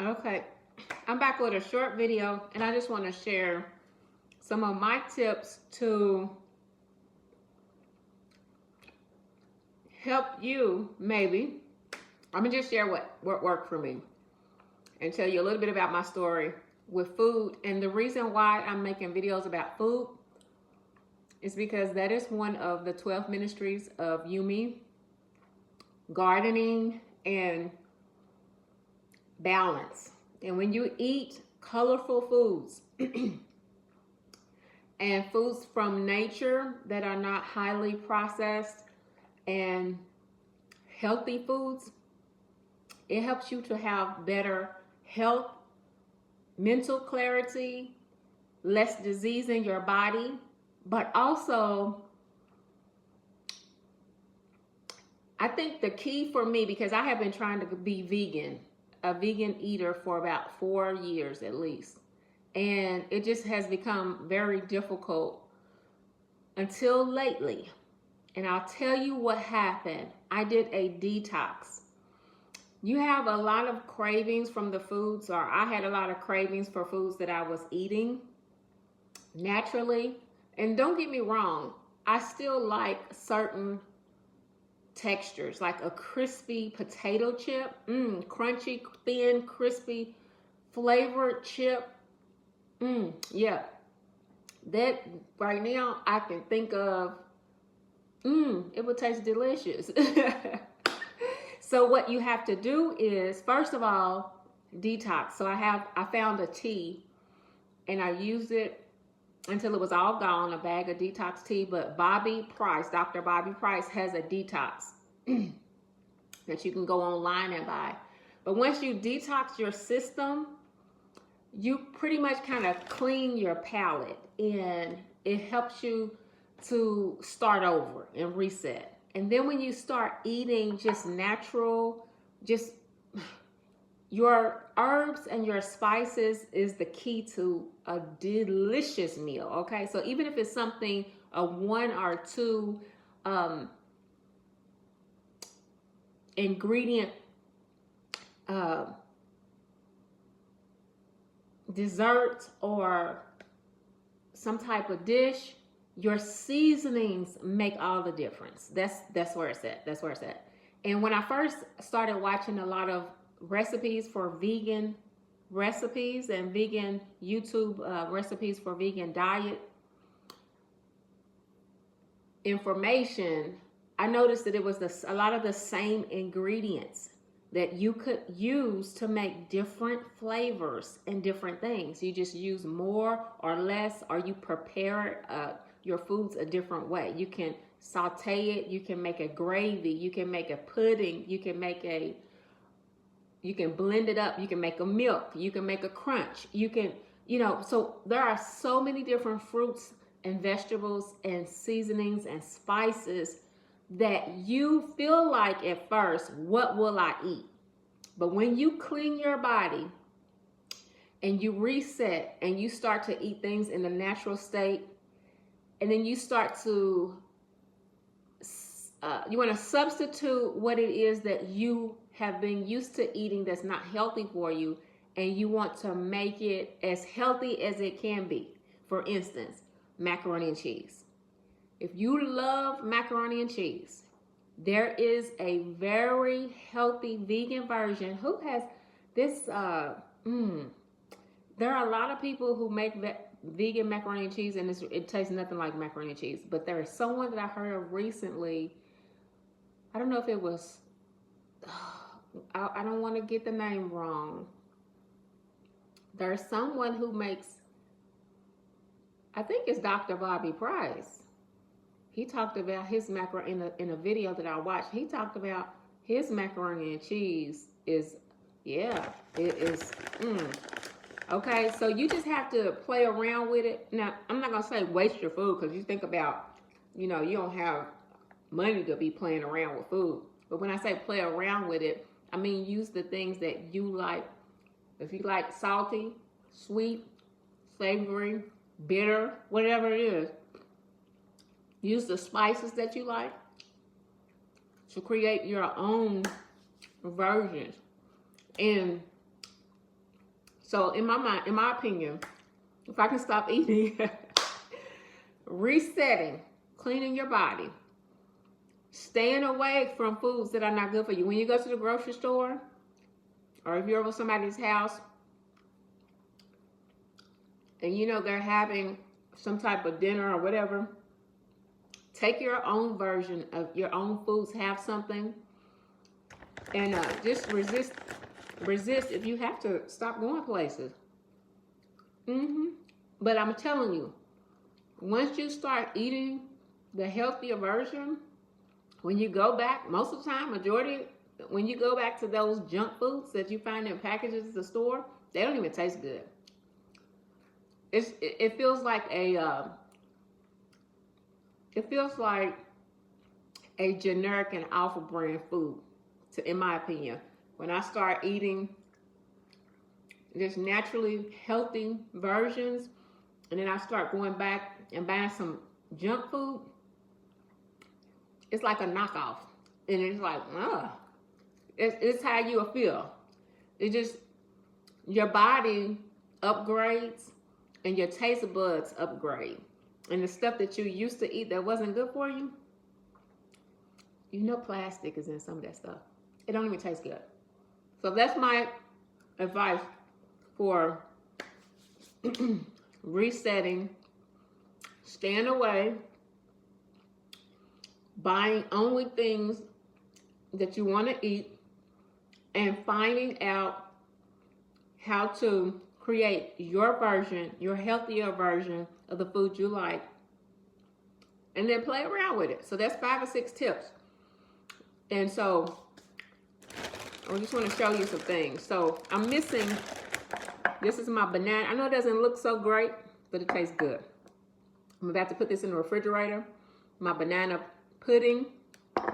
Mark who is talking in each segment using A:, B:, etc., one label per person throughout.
A: Okay, I'm back with a short video, and I just want to share some of my tips to help you. Maybe I'm gonna just share what worked for me and tell you a little bit about my story with food. And the reason why I'm making videos about food is because that is one of the 12 ministries of Yumi: gardening and balance. And when you eat colorful foods and foods from nature that are not highly processed and healthy foods, it helps you to have better health, mental clarity, less disease in your body, but also I think the key for me, because I have been trying to be vegan, a vegan eater for about 4 years at least, and it just has become very difficult until lately. And I'll tell you what happened. I did a detox. You have a lot of cravings from the foods, or I had a lot of cravings for foods that I was eating naturally. And don't get me wrong, I still like certain textures, like a crispy potato chip, crunchy, thin, crispy, flavored chip. Yeah, that right now I can think of. It would taste delicious. So what you have to do is, first of all, detox. So I found a tea, and I used it until it was all gone, a bag of detox tea. But Bobby Price, Dr. Bobby Price, has a detox that you can go online and buy. But once you detox your system, you pretty much kind of clean your palate, and it helps you to start over and reset. And then when you start eating just natural, just your herbs and your spices is the key to a delicious meal. Okay, so even if it's something, a 1 or 2 ingredient dessert or some type of dish, your seasonings make all the difference. That's where it's at. That's where it's at. And when I first started watching a lot of recipes for vegan recipes and vegan YouTube recipes for vegan diet information, I noticed that it was a lot of the same ingredients that you could use to make different flavors and different things. You just use more or less, or you prepare your foods a different way. You can saute it, you can make a gravy, you can make a pudding, you can blend it up, you can make a milk, you can make a crunch, you can, so there are so many different fruits and vegetables and seasonings and spices that you feel like at first, what will I eat? But when you clean your body and you reset and you start to eat things in the natural state, and then you start to, you want to substitute what it is that you have been used to eating that's not healthy for you, and you want to make it as healthy as it can be. For instance, macaroni and cheese. If you love macaroni and cheese, there is a very healthy vegan version. Who has this? There are a lot of people who make vegan macaroni and cheese, and it tastes nothing like macaroni and cheese. But there is someone that I heard of recently. I don't know if it was, I don't want to get the name wrong. There's someone who makes, I think it's Dr. Bobby Price. He talked about his macaroni in a video that I watched. He talked about his macaroni and cheese is, yeah, it is. Okay, so you just have to play around with it. Now, I'm not gonna say waste your food, because you think about, you don't have money to be playing around with food. But when I say play around with it, I mean use the things that you like. If you like salty, sweet, savory, bitter, whatever it is, use the spices that you like to create your own versions. And So in my mind, in my opinion, if I can stop eating, resetting, cleaning your body, staying away from foods that are not good for you. When you go to the grocery store, or if you're over somebody's house, and you know they're having some type of dinner or whatever, take your own version of your own foods, have something, and just resist if you have to stop going places. But I'm telling you, once you start eating the healthier version, when you go back, most of the time, majority, when you go back to those junk foods that you find in packages at the store, they don't even taste good. It feels like a generic and alpha brand food, in my opinion. When I start eating just naturally healthy versions, and then I start going back and buying some junk food, it's like a knockoff. And it's like, it's how you feel. It just, your body upgrades and your taste buds upgrade. And the stuff that you used to eat that wasn't good for you, you know plastic is in some of that stuff. It don't even taste good. So that's my advice for resetting, staying away, buying only things that you want to eat, and finding out how to create your version, your healthier version of the food you like, and then play around with it. So that's 5 or 6 tips. And so I just want to show you some things. So I'm missing, this is my banana. I know it doesn't look so great, but it tastes good. I'm about to put this in the refrigerator. My banana pudding,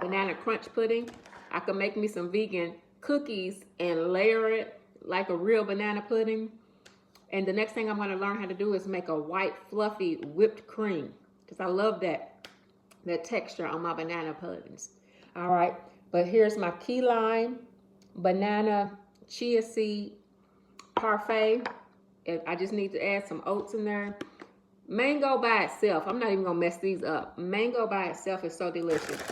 A: banana crunch pudding. I could make me some vegan cookies and layer it like a real banana pudding. And the next thing I'm going to learn how to do is make a white fluffy whipped cream, because I love that texture on my banana puddings. All right, but here's my key lime banana chia seed parfait. I just need to add some oats in there. Mango by itself, I'm not even gonna mess these up. Mango by itself is so delicious.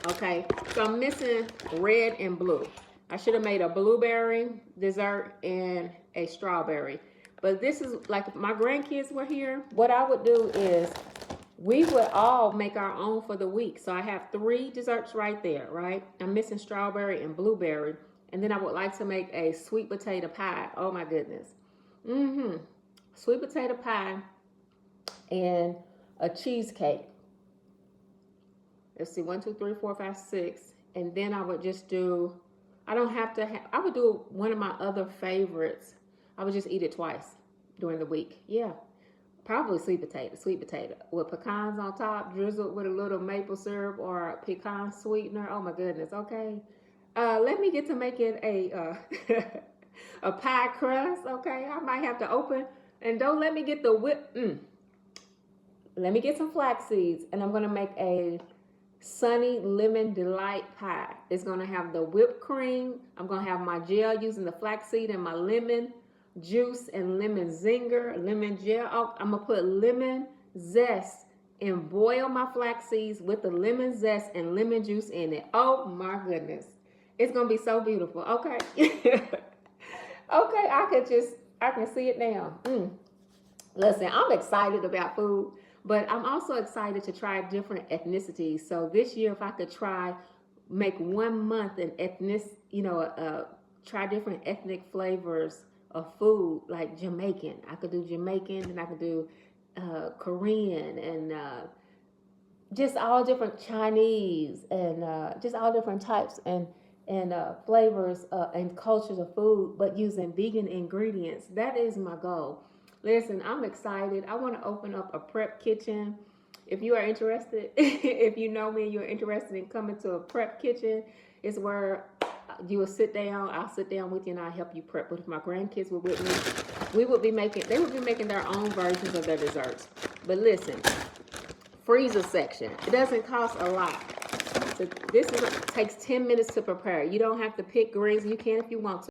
A: Okay, so I'm missing red and blue. I should have made a blueberry dessert and a strawberry. But this is like, if my grandkids were here, what I would do is we would all make our own for the week. So I have 3 desserts right there, right? I'm missing strawberry and blueberry. And then I would like to make a sweet potato pie. Oh my goodness. Sweet potato pie and a cheesecake. Let's see, 1, 2, 3, 4, 5, 6. And then I would just do, I don't have to have, I would do one of my other favorites. I would just eat it twice during the week. Yeah. Probably sweet potato with pecans on top, drizzled with a little maple syrup or a pecan sweetener. Oh my goodness. Okay. Let me get to making a a pie crust. Okay. I might have to open, and don't let me get the whip. Let me get some flax seeds, and I'm going to make a Sunny Lemon Delight pie. It's going to have the whipped cream. I'm going to have my gel using the flaxseed and my lemon juice and lemon zinger, lemon gel. Oh, I'm going to put lemon zest and boil my flax seeds with the lemon zest and lemon juice in it. Oh my goodness. It's going to be so beautiful. Okay. Okay, I can see it now. Listen, I'm excited about food. But I'm also excited to try different ethnicities. So this year, if I could make 1 month an try different ethnic flavors of food, like Jamaican. I could do Jamaican, and I could do Korean, and just all different Chinese, and just all different types and flavors and cultures of food, but using vegan ingredients. That is my goal. Listen, I'm excited. I want to open up a prep kitchen. If you are interested, if you know me and you're interested in coming to a prep kitchen, it's where you will sit down. I'll sit down with you and I'll help you prep. But if my grandkids were with me, they would be making their own versions of their desserts. But listen, freezer section. It doesn't cost a lot. So takes 10 minutes to prepare. You don't have to pick greens. You can if you want to.